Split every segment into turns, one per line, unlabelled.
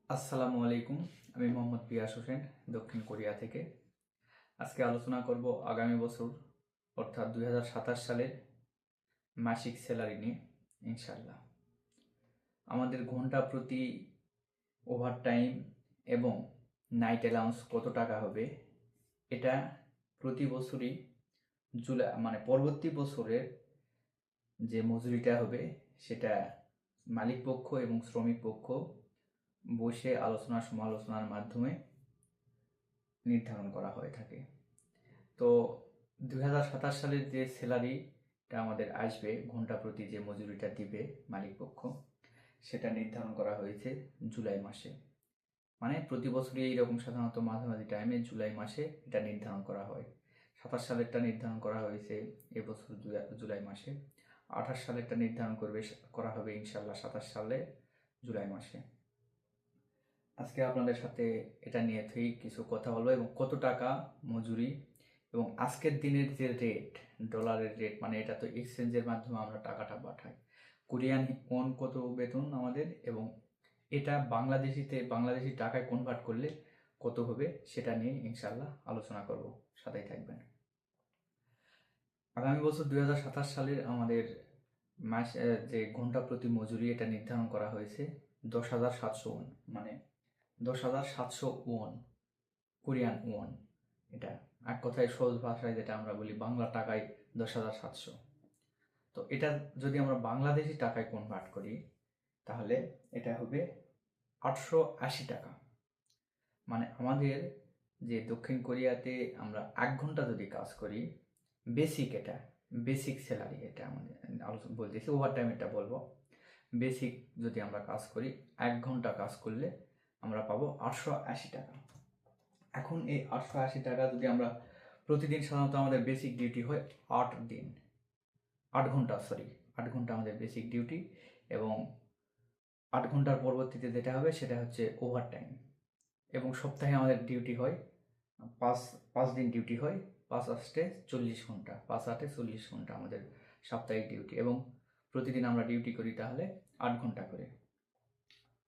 আসসালামু আলাইকুম। আমি মোহাম্মদ পিয়াস হোসেন, দক্ষিণ কোরিয়া থেকে। আজকে আলোচনা করব আগামী বছর অর্থাৎ 2027 সালের মাসিক স্যালারি নিয়ে ইনশাল্লাহ। আমাদের ঘন্টা প্রতি ওভারটাইম এবং নাইট অ্যালাউন্স কত টাকা হবে, এটা প্রতি বছরই পরবর্তী বছরের যে মজুরিটা হবে সেটা মালিক পক্ষ এবং শ্রমিক পক্ষ বসে আলোচনা সমালোচনার মাধ্যমে নির্ধারণ করা হয়ে থাকে। তো 2027 সালের যে স্যালারিটা আমাদের আসবে, ঘন্টা প্রতি যে মজুরিটা দিবে মালিক পক্ষ, সেটা নির্ধারণ করা হয়েছে জুলাই মাসে। মানে প্রতি বছরই এইরকম সাধারণত মাঝামাঝি টাইমে জুলাই মাসে এটা নির্ধারণ করা হয়। 27 সালেরটা নির্ধারণ করা হয়েছে এবছর জুলাই মাসে। 28 সালেরটা নির্ধারণ করা হবে ইনশাল্লাহ 27 সালে জুলাই মাসে। আজকে আপনাদের সাথে এটা নিয়ে ঠিক কিছু কথা বলবো এবং কত টাকা মজুরি এবং আজকের দিনের যে রেট, ডলারের রেট, মানে এটা তো এক্সচেঞ্জের মাধ্যমে আমরা টাকাটা পাঠাই। কোরিয়ান ওন কত বেতন আমাদের এবং এটা বাংলাদেশি টাকায় কনভার্ট করলে কত হবে সেটা নিয়ে ইনশাল্লাহ আলোচনা করব। সাথেই থাকবেন। আগামী বছর 2027 সালের আমাদের যে ঘন্টা প্রতি মজুরি এটা নির্ধারণ করা হয়েছে 10,700 ওন, মানে 10,700 ওন, কোরিয়ান ওন। এটা এক কথায় সহজ ভাষায় যেটা আমরা বলি বাংলা টাকায় 10,700। তো এটা যদি আমরা বাংলাদেশি টাকায় কনভার্ট করি তাহলে এটা হবে 880 টাকা। মানে আমাদের যে দক্ষিণ কোরিয়াতে আমরা 1 ঘন্টা যদি কাজ করি, বেসিক স্যালারি, এটা আমাদের আলোচনা বলতেছি, ওভারটাইম এটা বলবো। বেসিক যদি আমরা কাজ করি, 1 ঘন্টা কাজ করলে আমরা পাবো 880 টাকা। এখন এই 880 টাকা যদি আমরা প্রতিদিন, সাধারণত আমাদের বেসিক ডিউটি হয় 8 ঘন্টা, 8 ঘন্টা আমাদের বেসিক ডিউটি, এবং 8 ঘন্টার পরবর্তীতে যেটা হবে সেটা হচ্ছে ওভারটাইম। এবং সপ্তাহে আমাদের ডিউটি হয় পাঁচ দিন ডিউটি হয়, 5 আটে 40 ঘন্টা, 5 আটে 40 ঘন্টা আমাদের সাপ্তাহিক ডিউটি, এবং প্রতিদিন আমরা ডিউটি করি তাহলে 8 ঘন্টা করে।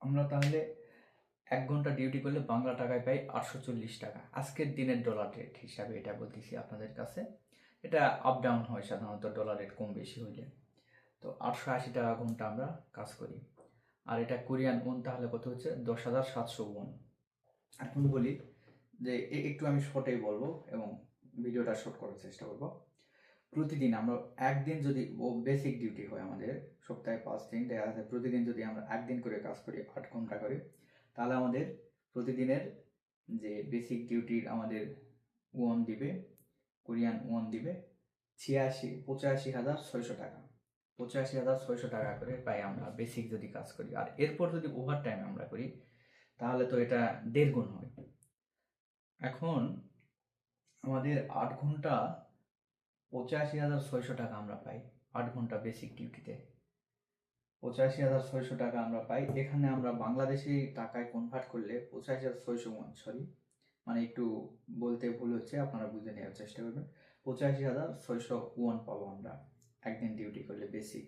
আমরা তাহলে 1 ঘন্টা ডিউটি করলে বাংলা টাকায় পাই 840 টাকা। আজকের দিনের ডলার রেট হিসাবে এটা বলতেছি আপনাদের কাছে। এটা আপ ডাউন হয় সাধারণত ডলার রেট কম বেশি হইলে। তো 880 টাকা ঘন্টা আমরা কাজ করি। আর এটা কোরিয়ান ওন তাহলে কত হচ্ছে? 10,700 ওন। এখন বলি যে একটু আমি শর্টেই বলবো এবং ভিডিওটা শর্ট করার চেষ্টা করবো। প্রতিদিন আমরা একদিন যদি বেসিক ডিউটি হয় আমাদের সপ্তাহে 5 দিন, দেখা যাচ্ছে প্রতিদিন যদি আমরা একদিন করে কাজ করি 8 ঘন্টা করে, তাহলে আমাদের প্রতিদিনের যে বেসিক ডিউটির আমাদের ওয়ান দিবে, কোরিয়ান ওয়ান দিবে 85,600 টাকা। 85,600 টাকা করে পাই আমরা বেসিক যদি কাজ করি। আর এরপর যদি ওভার টাইম আমরা করি তাহলে তো এটা 1.5 গুণ হয়। এখন আমাদের 8 ঘন্টা 85,600 টাকা আমরা পাই। 8 ঘন্টা বেসিক ডিউটিতে 85,600 টাকা আমরা পাই। এখানে আমরা বাংলাদেশি টাকায় কনভার্ট করলে 85,600 মানে একটু বলতে ভুল হচ্ছে, আপনারা বুঝে নেওয়ার চেষ্টা করবেন। 85,600 ওয়ান পাবো আমরা একদিন ডিউটি করলে বেসিক।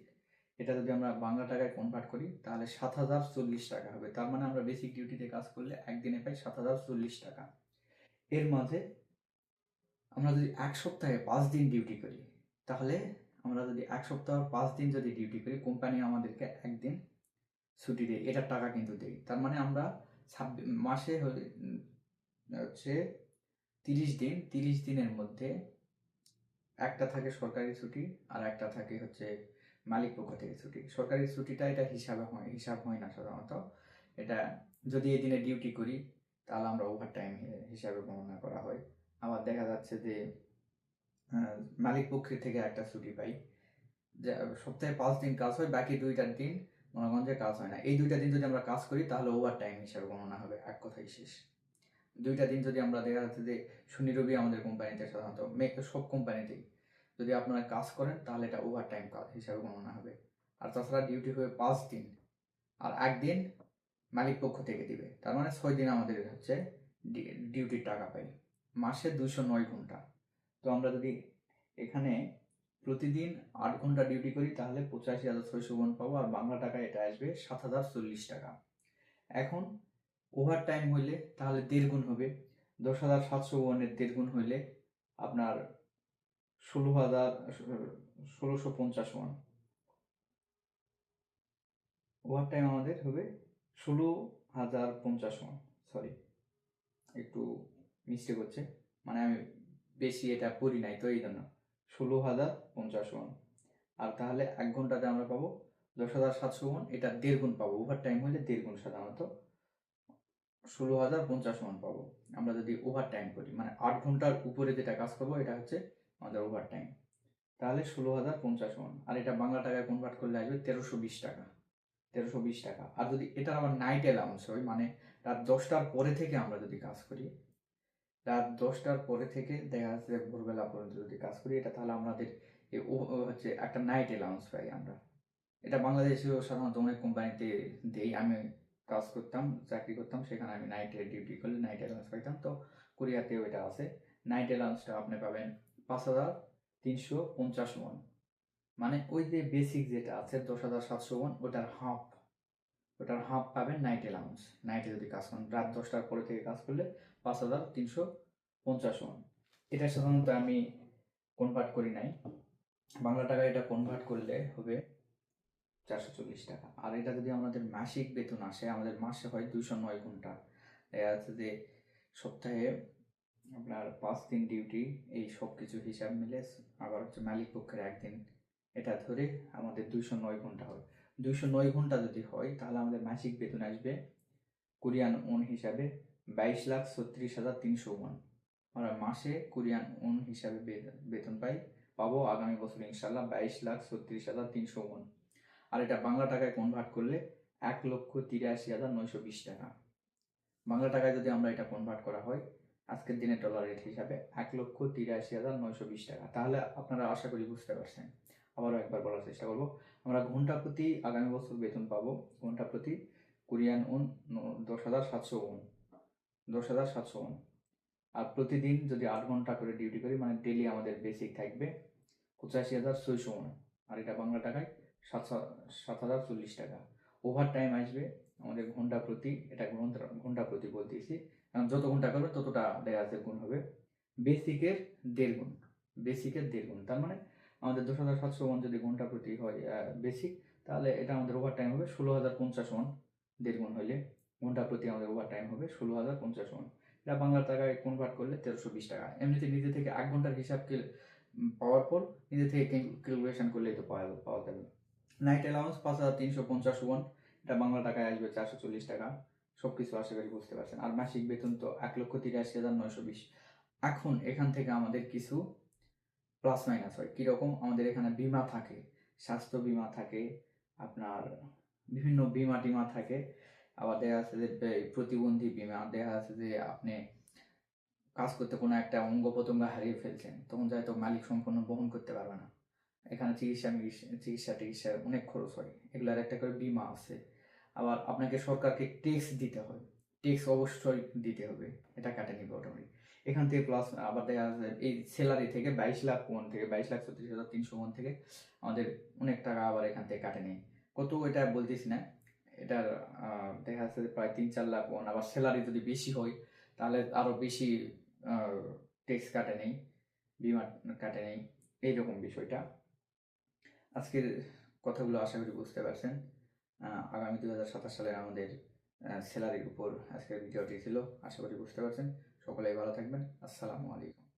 এটা যদি আমরা বাংলা টাকায় কনভার্ট করি তাহলে 7,040 টাকা হবে। তার মানে আমরা বেসিক ডিউটিতে কাজ করলে একদিনে পাই 7,040 টাকা। এর মাঝে আমরা যদি 1 সপ্তাহে 5 দিন ডিউটি করি, তাহলে আমরা যদি 1 সপ্তাহ 5 দিন যদি ডিউটি করি, কোম্পানি আমাদেরকে একদিন ছুটি দেয়। এটার টাকা কিন্তু দেয়। তার মানে আমরা মাসে হচ্ছে 30 দিন, 30 দিনের মধ্যে একটা থাকে সরকারি ছুটি আর একটা থাকে হচ্ছে মালিক পক্ষ থেকে ছুটি। সরকারি ছুটিটা এটা হিসাব হয় না সাধারণত। এটা যদি এই দিনে ডিউটি করি তাহলে আমরা ওভার টাইম হিসাবে গণনা করা হয়। আবার দেখা যাচ্ছে যে মালিক পক্ষের থেকে একটা ছুটি পাই, যে সপ্তাহে 5 দিন কাজ হয়, বাকি 2টা দিন মনে কাজ হয় না। এই 2টা দিন যদি আমরা কাজ করি তাহলে ওভার টাইম হিসাবে গণনা হবে। এক কথাই শেষ। 2টা দিন যদি আমরা, দেখা যাচ্ছে যে শনি রবি আমাদের কোম্পানিতে সাধারণত সব কোম্পানিতেই যদি আপনারা কাজ করেন তাহলে এটা ওভার টাইম কাজ হিসাবে গণনা হবে। আর তাছাড়া ডিউটি হয়ে 5 দিন আর 1 দিন মালিক পক্ষ থেকে দিবে। তার মানে 6 দিন আমাদের হচ্ছে ডিউটির টাকা পাই। মাসে 209 ঘন্টা। তো আমরা যদি এখানে প্রতিদিন 8 ঘন্টা ডিউটি করি তাহলে 85,600 ওয়ান পাবো, আর বাংলা টাকায় এটা আসবে 7,040 টাকা। এখন ওভার টাইম হইলে তাহলে 1.5 গুণ হবে। 10,700 ওয়ানের 1.5 গুণ হইলে আপনার 16,50 ওয়ান। ওভার টাইম আমাদের হবে 16,050 ওয়ান। সরি, একটু মিস্টেক হচ্ছে, মানে আমি বেশি এটা পড়ি নাই তো এই জন্য 16,050 ওয়ান। আর তাহলে 1 ঘন্টাতে আমরা পাবো 10,700 ওয়ান, এটা 1.5 গুণ পাবো। ওভার টাইম হলে 1.5 গুণ, সাধারণত 16,050 ওয়ান পাবো আমরা যদি ওভার টাইম করি, মানে 8 ঘন্টার উপরে যেটা কাজ করবো এটা হচ্ছে আমাদের ওভার টাইম। তাহলে 16,050 ওয়ান, আর এটা বাংলা টাকায় কনভার্ট করলে আসবে 1320 টাকা। 1320 টাকা। আর যদি এটা আবার নাইট অ্যালাউন্স হয়, মানে রাত 10টার পরে থেকে আমরা যদি কাজ করি, রাত 10টার পরে থেকে দেখা যাচ্ছে ভোরবেলা পর্যন্ত যদি কাজ করি, এটা তাহলে আমাদের হচ্ছে একটা নাইট অ্যালাউন্স পাই আমরা। এটা বাংলাদেশেও সাধারণত অনেক কোম্পানিতে দেই। আমি কাজ করতাম, চাকরি করতাম, সেখানে আমি নাইটে ডিউটি করলে নাইট অ্যালাউন্স পাইতাম। তো কোরিয়াতেও এটা আছে। নাইট অ্যালাউন্সটা আপনি পাবেন 5,350 ওয়ান, মানে ওই যে বেসিক যেটা আছে 10,700 ওয়ান, ওটার হাফ পাবেন নাইট অ্যালাউন্স। নাইটে যদি কাজ করেন, রাত 10টার পরে থেকে কাজ করলে 5,350 ওয়ান। এটা সাধারণত আমি কনভার্ট করি নাই, বাংলা টাকায় এটা কনভার্ট করলে হবে 440 টাকা। আর এটা যদি আমাদের মাসিক বেতন আসে, আমাদের মাসে হয় 209 ঘন্টা, দেখা যাচ্ছে যে সপ্তাহে আপনার 5 দিন ডিউটি, এই সব কিছু হিসাব মিলে আবার হচ্ছে মালিক পক্ষের একদিন, এটা ধরে আমাদের 209 ঘন্টা হয়। 209 ঘন্টা যদি হয় তাহলে আমাদের মাসিক বেতন আসবে কোরিয়ান ওন হিসাবে 22,36,300 ওয়ান। আমরা মাসে কোরিয়ান ওন হিসাবে বেতন পাবো আগামী বছর ইনশাল্লাহ 22,36,300 ওয়ান। আর এটা বাংলা টাকায় কনভার্ট করলে 1,83,920 টাকা। বাংলা টাকায় যদি আমরা এটা কনভার্ট করা হয় আজকের দিনে ডলার রেট হিসাবে 1,83,920 টাকা। তাহলে আপনারা আশা করি বুঝতে পারছেন। আবারও একবার বলার চেষ্টা করব, আমরা ঘন্টা প্রতি আগামী বছর বেতন পাবো ঘন্টা প্রতি কোরিয়ান ওন 10,700 ওন, 10,700 ওন। আর প্রতিদিন যদি 8 ঘন্টা করে ডিউটি করি, মানে ডেলি আমাদের বেসিক থাকবে 85,600 ওন। আর এটা বাংলা টাকায় 7,040 টাকা। ওভার টাইম আসবে আমাদের ঘন্টা প্রতি, এটা ঘন্টা প্রতি বলতেছি, কারণ যত ঘন্টা করবে ততটা দেখা যাচ্ছে গুণ হবে। বেসিকের 1.5 গুণ, বেসিকের 1.5 গুণ, তার মানে আমাদের 10,700 ওয়ান যদি ঘন্টা প্রতি হয় বেসিক, তাহলে এটা আমাদের ওভার টাইম হবে 16,050 ওয়ান। 1.5 গুণ হইলে ঘন্টা প্রতি আমাদের ওভার টাইম হবে 16,050 ওয়ান। এটা বাংলা টাকায় কনভার্ট করলে 1320 টাকা। এমনিতে নিজে থেকে 1 ঘন্টার হিসাব পাওয়ার পর নিজে থেকে ক্যালকুলেশন করলেই তো পাওয়া যাবে। নাইট অ্যালাউন্স 5,350 ওয়ান, এটা বাংলা টাকায় আসবে 440 টাকা। সব কিছু আশা করি বুঝতে পারছেন। আর মাসিক বেতন তো 1,83,920। এখন এখান থেকে আমাদের কিছু প্লাস মাইনাস হয়। কীরকম? আমাদের এখানে বিমা থাকে, স্বাস্থ্য বিমা থাকে, আপনার বিভিন্ন বিমা টিমা থাকে। আবার দেখা যাচ্ছে যে প্রতিবন্ধী বিমা, দেখা যাচ্ছে যে আপনি কাজ করতে কোনো একটা অঙ্গ প্রত্যঙ্গ হারিয়ে ফেলছেন, তখন যাই তো মালিক সম্পূর্ণ বহন করতে পারবে না। এখানে চিকিৎসা অনেক খরচ হয়, এগুলার একটা করে বিমা আছে। আবার আপনাকে সরকারকে ট্যাক্স দিতে হয়, ট্যাক্স অবশ্যই দিতে হবে, এটা কাটে নিবে অটোমেটিক এখান থেকে। প্লাস আবার দেখা যাচ্ছে এই স্যালারি থেকে 22 লাখ ওয়ান থেকে 22,36,300 ওয়ান থেকে আমাদের অনেক টাকা আবার এখান থেকে কাটে নেই। কত এটা বলতেছি না, এটার দেখা যাচ্ছে প্রায় 3-4 লাখ ওয়ান। আবার স্যালারি যদি বেশি হয় তাহলে আরও বেশি ট্যাক্স কাটে নেই, বিমা কাটে নেই, এইরকম বিষয়টা। আজকের কথাগুলো আশা করি বুঝতে পারছেন। আগামী 2027 সালের আমাদের স্যালারির উপর আজকের ভিডিওটি ছিল, আশা করি বুঝতে পারছেন। সকলেই ভালো থাকবেন। আসসালামু আলাইকুম।